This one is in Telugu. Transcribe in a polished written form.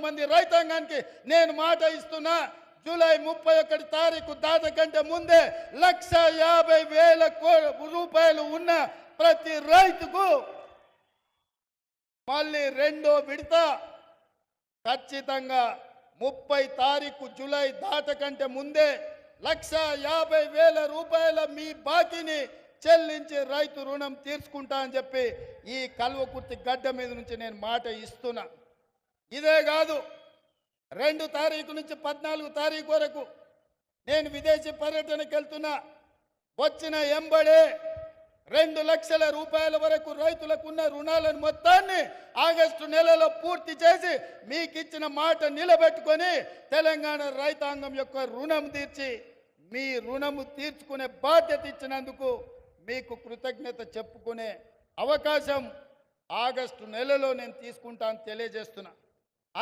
మంది రైతాంగానికి నేను మాట ఇస్తున్నా, జూలై 31 తారీఖు దాటకంటే ముందే 1,50,000 రూపాయలు ఉన్న ప్రతి రైతుకు మళ్ళీ రెండో విడత ఖచ్చితంగా 30 తారీఖు జూలై దాటకంటే ముందే 1,50,000 రూపాయల మీ బాకీని చెల్లించి రైతు రుణం తీర్చుకుంటా అని చెప్పి ఈ కల్వకుర్తి గడ్డ మీద నుంచి నేను మాట ఇస్తున్నా. ఇదే కాదు, 2 తారీఖు నుంచి 14 తారీఖు వరకు నేను విదేశీ పర్యటనకు వెళ్తున్నా. వచ్చిన ఎంబడే 2 లక్షల రూపాయల వరకు రైతులకు ఉన్న రుణాలను మొత్తాన్ని ఆగస్టు నెలలో పూర్తి చేసి మీకు ఇచ్చిన మాట నిలబెట్టుకొని తెలంగాణ రైతాంగం యొక్క రుణం తీర్చి మీ రుణము తీర్చుకునే బాధ్యత ఇచ్చినందుకు మీకు కృతజ్ఞత చెప్పుకునే అవకాశం ఆగస్టు నెలలో నేను తీసుకుంటాను తెలియజేస్తున్నా.